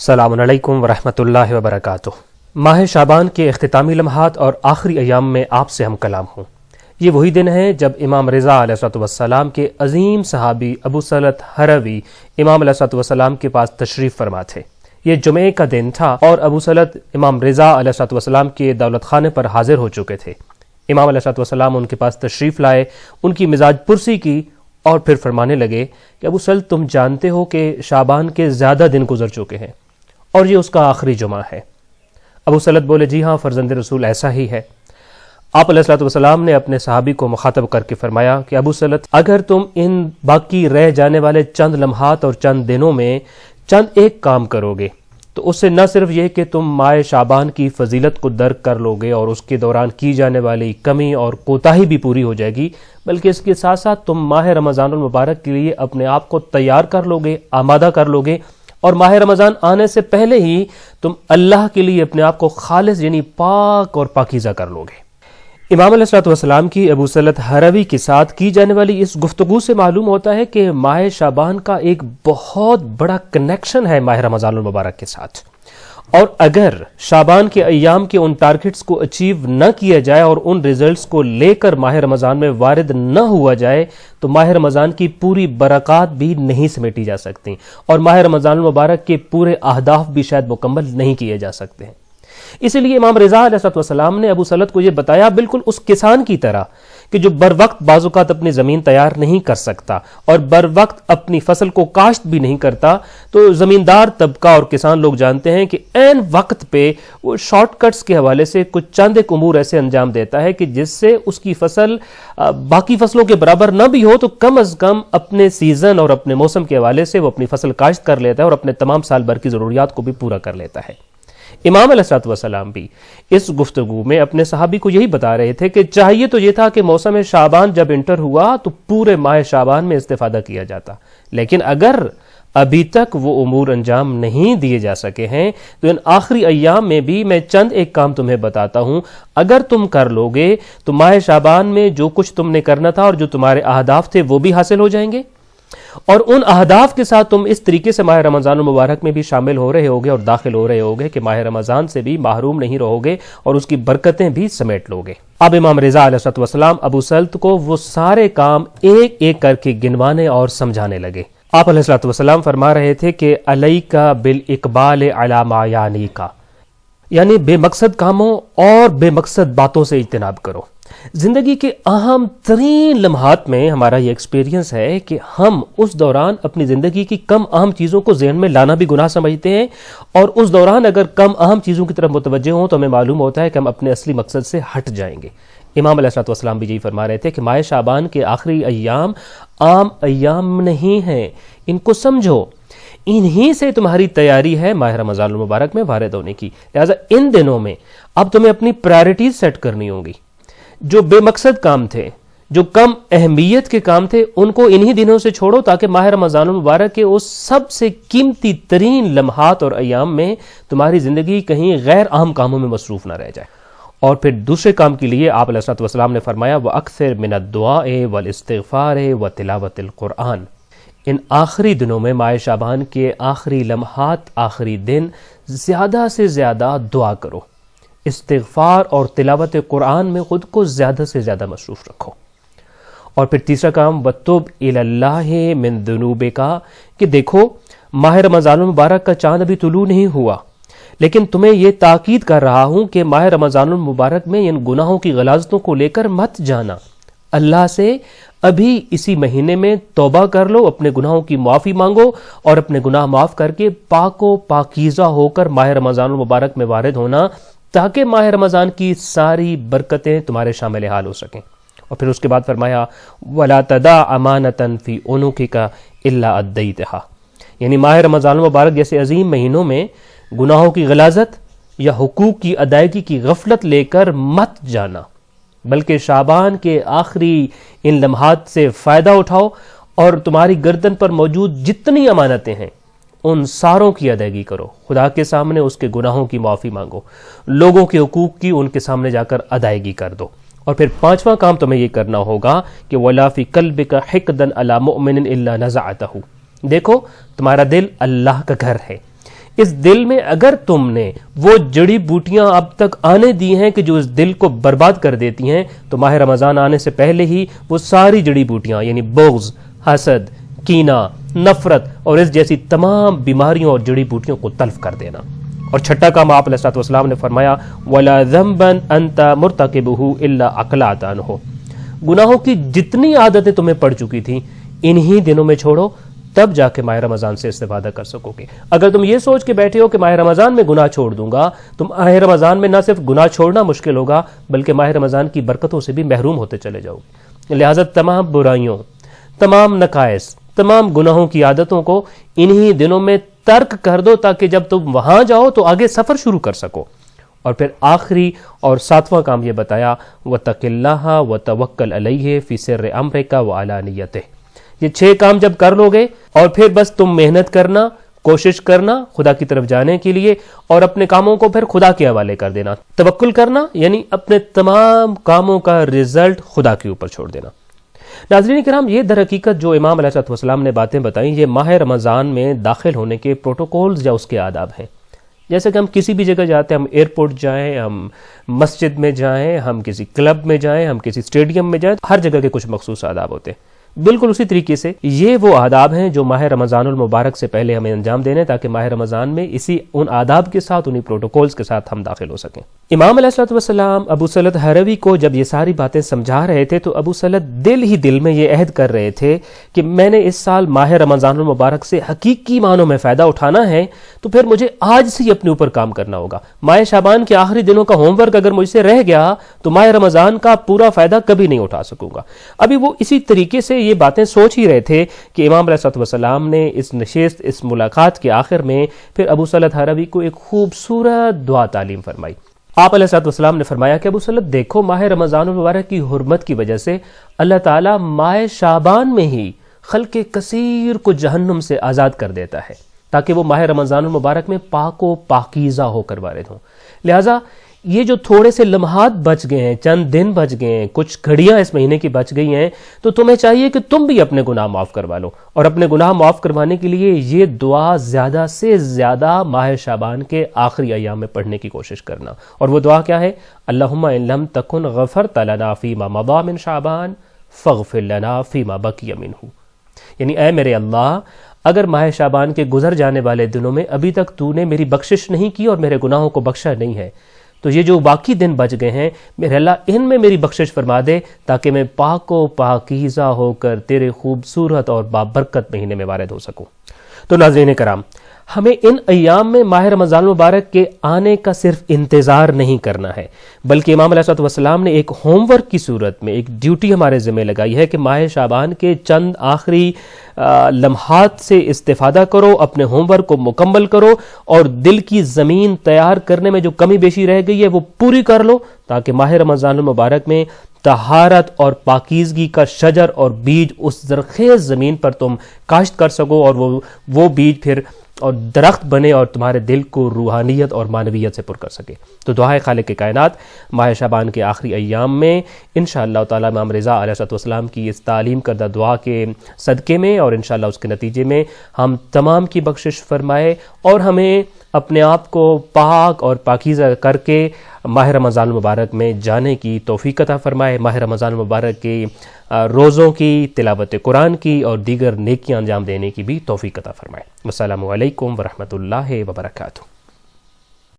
السلام علیکم ورحمۃ اللہ وبرکاتہ۔ ماہ شعبان کے اختتامی لمحات اور آخری ایام میں آپ سے ہم کلام ہوں۔ یہ وہی دن ہے جب امام رضا علیہ السلام کے عظیم صحابی ابو سلط ہروی امام علیہ السلام کے پاس تشریف فرما تھے۔ یہ جمعے کا دن تھا اور ابو سلط امام رضا علیہ السلام کے دولت خانے پر حاضر ہو چکے تھے۔ امام علیہ السلام ان کے پاس تشریف لائے، ان کی مزاج پرسی کی اور پھر فرمانے لگے کہ ابو سلط، تم جانتے ہو کہ شعبان کے زیادہ دن گزر چکے ہیں اور یہ اس کا آخری جمعہ ہے۔ ابو سلط بولے، جی ہاں فرزند رسول، ایسا ہی ہے۔ آپ علیہ السلام نے اپنے صحابی کو مخاطب کر کے فرمایا کہ ابو سلط، اگر تم ان باقی رہ جانے والے چند لمحات اور چند دنوں میں چند ایک کام کرو گے تو اس سے نہ صرف یہ کہ تم ماہ شعبان کی فضیلت کو درک کر لو گے اور اس کے دوران کی جانے والی کمی اور کوتاہی بھی پوری ہو جائے گی، بلکہ اس کے ساتھ ساتھ تم ماہ رمضان المبارک کے لیے اپنے آپ کو تیار کر لو گے، آمادہ کر لو گے، اور ماہ رمضان آنے سے پہلے ہی تم اللہ کے لیے اپنے آپ کو خالص یعنی پاک اور پاکیزہ کر لو گے۔ امام علیہ السلام کی ابو سلط ہروی کے ساتھ کی جانے والی اس گفتگو سے معلوم ہوتا ہے کہ ماہ شعبان کا ایک بہت بڑا کنیکشن ہے ماہ رمضان المبارک کے ساتھ، اور اگر شعبان کے ایام کے ان ٹارگٹس کو اچیو نہ کیا جائے اور ان ریزلٹس کو لے کر ماہ رمضان میں وارد نہ ہوا جائے تو ماہ رمضان کی پوری برکات بھی نہیں سمیٹی جا سکتی اور ماہ رمضان المبارک کے پورے اہداف بھی شاید مکمل نہیں کیے جا سکتے ہیں۔ اسی لیے امام رضا علیہ السلام نے ابو سلط کو یہ بتایا، بالکل اس کسان کی طرح کہ جو بر وقت بعض اوقات اپنی زمین تیار نہیں کر سکتا اور بر وقت اپنی فصل کو کاشت بھی نہیں کرتا، تو زمیندار طبقہ اور کسان لوگ جانتے ہیں کہ عین وقت پہ وہ شارٹ کٹس کے حوالے سے کچھ چند ایک امور ایسے انجام دیتا ہے کہ جس سے اس کی فصل باقی فصلوں کے برابر نہ بھی ہو تو کم از کم اپنے سیزن اور اپنے موسم کے حوالے سے وہ اپنی فصل کاشت کر لیتا ہے اور اپنے تمام سال بھر کی ضروریات کو بھی پورا کر لیتا ہے۔ امام علیہ السلام بھی اس گفتگو میں اپنے صحابی کو یہی بتا رہے تھے کہ چاہیے تو یہ تھا کہ موسم شعبان جب انٹر ہوا تو پورے ماہ شعبان میں استفادہ کیا جاتا، لیکن اگر ابھی تک وہ امور انجام نہیں دیے جا سکے ہیں تو ان آخری ایام میں بھی میں چند ایک کام تمہیں بتاتا ہوں، اگر تم کر لو گے تو ماہ شعبان میں جو کچھ تم نے کرنا تھا اور جو تمہارے اہداف تھے وہ بھی حاصل ہو جائیں گے، اور ان اہداف کے ساتھ تم اس طریقے سے ماہ رمضان المبارک میں بھی شامل ہو رہے ہوگے اور داخل ہو رہے ہوگے کہ ماہ رمضان سے بھی محروم نہیں رہو گے اور اس کی برکتیں بھی سمیٹ لو گے۔ اب امام رضا علیہ السلام ابو سلط کو وہ سارے کام ایک ایک کر کے گنوانے اور سمجھانے لگے۔ آپ علیہ السلام فرما رہے تھے کہ علیک بالاقبال علی ما یعنیک، یعنی بے مقصد کاموں اور بے مقصد باتوں سے اجتناب کرو۔ زندگی کے اہم ترین لمحات میں ہمارا یہ ایکسپیرینس ہے کہ ہم اس دوران اپنی زندگی کی کم اہم چیزوں کو ذہن میں لانا بھی گناہ سمجھتے ہیں، اور اس دوران اگر کم اہم چیزوں کی طرف متوجہ ہوں تو ہمیں معلوم ہوتا ہے کہ ہم اپنے اصلی مقصد سے ہٹ جائیں گے۔ امام علیہ السلام بھی یہی فرما رہے تھے کہ ماہ شعبان کے آخری ایام عام ایام نہیں ہیں، ان کو سمجھو، انہی سے تمہاری تیاری ہے ماہ رمضان المبارک میں وارد ہونے کی، لہذا ان دنوں میں اب تمہیں اپنی پرائرٹیز سیٹ کرنی ہوں گی۔ جو بے مقصد کام تھے، جو کم اہمیت کے کام تھے، ان کو انہی دنوں سے چھوڑو تاکہ ماہ رمضان المبارک کے اس سب سے قیمتی ترین لمحات اور ایام میں تمہاری زندگی کہیں غیر اہم کاموں میں مصروف نہ رہ جائے۔ اور پھر دوسرے کام کے لیے آپ علیہ السلام نے فرمایا، وَأَكْثِرْ مِنَ الدُّعَاءِ وَالْإِسْتِغْفَارِ وَتِلَاوَةِ الْقُرْآنِ۔ ان آخری دنوں میں، ماہ شعبان کے آخری لمحات، آخری دن، زیادہ سے زیادہ دعا کرو، استغفار اور تلاوت قرآن میں خود کو زیادہ سے زیادہ مصروف رکھو۔ اور پھر تیسرا کام، وَتُوب إِلَى اللَّهِ مِن ذُنُوبِكَ، کہ دیکھو ماہ رمضان المبارک کا چاند ابھی طلوع نہیں ہوا، لیکن تمہیں یہ تاکید کر رہا ہوں کہ ماہ رمضان المبارک میں ان گناہوں کی غلاظتوں کو لے کر مت جانا، اللہ سے ابھی اسی مہینے میں توبہ کر لو، اپنے گناہوں کی معافی مانگو اور اپنے گناہ معاف کر کے پاک و پاکیزہ ہو کر ماہ رمضان المبارک میں وارد ہونا، تاکہ ماہ رمضان کی ساری برکتیں تمہارے شامل حال ہو سکیں۔ اور پھر اس کے بعد فرمایا، وَلَا تَدَعْ أَمَانَةً فِي عُنُقِكَ إِلَّا أَدَّيْتَهَا، یعنی ماہ رمضان المبارک جیسے عظیم مہینوں میں گناہوں کی غلاظت یا حقوق کی ادائیگی کی غفلت لے کر مت جانا، بلکہ شعبان کے آخری ان لمحات سے فائدہ اٹھاؤ اور تمہاری گردن پر موجود جتنی امانتیں ہیں ان ساروں کی ادائیگی کرو، خدا کے سامنے اس کے گناہوں کی معافی مانگو، لوگوں کے حقوق کی ان کے سامنے جا کر ادائیگی کر دو۔ اور پھر پانچواں کام تمہیں یہ کرنا ہوگا کہ وَلَا فِي قَلْبِكَ حِقْدًا عَلَى مُؤْمِنٍ إِلَّا نَزَعْتَهُ، دیکھو تمہارا دل اللہ کا گھر ہے، اس دل میں اگر تم نے وہ جڑی بوٹیاں اب تک آنے دی ہیں کہ جو اس دل کو برباد کر دیتی ہیں، تو ماہ رمضان آنے سے پہلے ہی وہ ساری جڑی بوٹیاں یعنی بغض، حسد، کینہ، نفرت اور اس جیسی تمام بیماریوں اور جڑی بوٹیوں کو تلف کر دینا۔ اور چھٹا کام آپ علیہ الصلوۃ والسلام نے فرمایا وَلَا ذَنْبًا أَنْتَ مُرْتَكِبُهُ إِلَّا أَقْلَعْتَ عَنْهُ، گناہوں کی جتنی عادتیں تمہیں پڑ چکی تھیں انہی دنوں میں چھوڑو، تب جا کے ماہ رمضان سے استفادہ کر سکو گے۔ اگر تم یہ سوچ کے بیٹھے ہو کہ ماہ رمضان میں گناہ چھوڑ دوں گا، تم ماہ رمضان میں نہ صرف گناہ چھوڑنا مشکل ہوگا بلکہ ماہ رمضان کی برکتوں سے بھی محروم ہوتے چلے جاؤ گے۔ لہٰذا تمام برائیوں، تمام نقائص، تمام گناہوں کی عادتوں کو انہی دنوں میں ترک کر دو تاکہ جب تم وہاں جاؤ تو آگے سفر شروع کر سکو۔ اور پھر آخری اور ساتواں کام یہ بتایا وَاتَّقِ اللَّهَ وَتَوَكَّلْ عَلَيْهِ فِي سِرِّ أَمْرِكَ وَعَلَانِيَتِهِ، یہ 6 کام جب کر لو گے اور پھر بس تم محنت کرنا، کوشش کرنا خدا کی طرف جانے کے لیے، اور اپنے کاموں کو پھر خدا کے حوالے کر دینا۔ توکل کرنا یعنی اپنے تمام کاموں کا رزلٹ خدا کے اوپر چھوڑ دینا۔ ناظرین کرام، یہ در حقیقت جو امام علیہ السلام نے باتیں بتائیں یہ ماہ رمضان میں داخل ہونے کے پروٹوکولز یا اس کے آداب ہیں۔ جیسے کہ ہم کسی بھی جگہ جاتے ہیں، ہم ایئرپورٹ جائیں، ہم مسجد میں جائیں، ہم کسی کلب میں جائیں، ہم کسی اسٹیڈیم میں جائیں، ہر جگہ کے کچھ مخصوص آداب ہوتے ہیں۔ بالکل اسی طریقے سے یہ وہ آداب ہیں جو ماہ رمضان المبارک سے پہلے ہمیں انجام دینے تاکہ ماہ رمضان میں ان آداب کے ساتھ، انہی پروٹوکولز کے ساتھ ہم داخل ہو سکیں۔ امام علیہ الصلوۃ والسلام ابو سلط ہروی کو جب یہ ساری باتیں سمجھا رہے تھے تو ابو سلط دل ہی دل میں یہ عہد کر رہے تھے کہ میں نے اس سال ماہ رمضان المبارک سے حقیقی معنوں میں فائدہ اٹھانا ہے تو پھر مجھے آج سے ہی اپنے اوپر کام کرنا ہوگا۔ ماہ شعبان کے آخری دنوں کا ہوم ورک اگر مجھ سے رہ گیا تو ماہ رمضان کا پورا فائدہ کبھی نہیں اٹھا سکوں گا۔ ابھی وہ اسی طریقے سے یہ باتیں سوچ ہی رہے تھے کہ امام علیہ الصلوۃ والسلام نے اس نشست، اس ملاقات کے آخر میں پھر ابو سلط ہروی کو ایک خوبصورت دعا تعلیم فرمائی۔ آپ علیہ الصلوۃ والسلام نے فرمایا کہ ابو سلط دیکھو، ماہ رمضان المبارک کی حرمت کی وجہ سے اللہ تعالیٰ ماہ شعبان میں ہی خلق کثیر کو جہنم سے آزاد کر دیتا ہے تاکہ وہ ماہ رمضان المبارک میں پاک و پاکیزہ ہو کر وارد ہوں۔ لہٰذا یہ جو تھوڑے سے لمحات بچ گئے ہیں، چند دن بچ گئے ہیں، کچھ گھڑیاں اس مہینے کی بچ گئی ہیں، تو تمہیں چاہیے کہ تم بھی اپنے گناہ معاف کروا لو، اور اپنے گناہ معاف کروانے کے لیے یہ دعا زیادہ سے زیادہ ماہ شعبان کے آخری ایام میں پڑھنے کی کوشش کرنا۔ اور وہ دعا کیا ہے؟ اللہم ان لم تکن غفرت لنا فیما مضی من شعبان فاغفر لنا فیما بقی منہ، یعنی اے میرے اللہ، اگر ماہ شعبان کے گزر جانے والے دنوں میں ابھی تک تو نے میری بخشش نہیں کی اور میرے گناہوں کو بخشا نہیں ہے تو یہ جو باقی دن بچ گئے ہیں میرے اللہ ان میں میری بخشش فرما دے تاکہ میں پاک و پاکیزہ ہو کر تیرے خوبصورت اور بابرکت مہینے میں وارد ہو سکوں۔ تو ناظرین کرام، ہمیں ان ایام میں ماہ رمضان المبارک کے آنے کا صرف انتظار نہیں کرنا ہے بلکہ امام علیہ الصلوۃ والسلام نے ایک ہوم ورک کی صورت میں ایک ڈیوٹی ہمارے ذمہ لگائی ہے کہ ماہ شعبان کے چند آخری لمحات سے استفادہ کرو، اپنے ہوم ورک کو مکمل کرو اور دل کی زمین تیار کرنے میں جو کمی بیشی رہ گئی ہے وہ پوری کر لو تاکہ ماہ رمضان المبارک میں طہارت اور پاکیزگی کا شجر اور بیج اس زرخیز زمین پر تم کاشت کر سکو اور وہ بیج پھر اور درخت بنے اور تمہارے دل کو روحانیت اور معنویت سے پر کر سکے۔ تو دعائے خالق کائنات ماہ شعبان کے آخری ایام میں انشاءاللہ تعالیٰ امام رضا علیہ السلام کی اس تعلیم کردہ دعا کے صدقے میں اور انشاءاللہ اس کے نتیجے میں ہم تمام کی بخشش فرمائے اور ہمیں اپنے آپ کو پاک اور پاکیزہ کر کے ماہ رمضان المبارک میں جانے کی توفیق عطا فرمائے، ماہ رمضان المبارک کے روزوں کی، تلاوت قرآن کی اور دیگر نیکیاں انجام دینے کی بھی توفیق عطا فرمائے۔ السلام علیکم ورحمۃ اللہ وبرکاتہ۔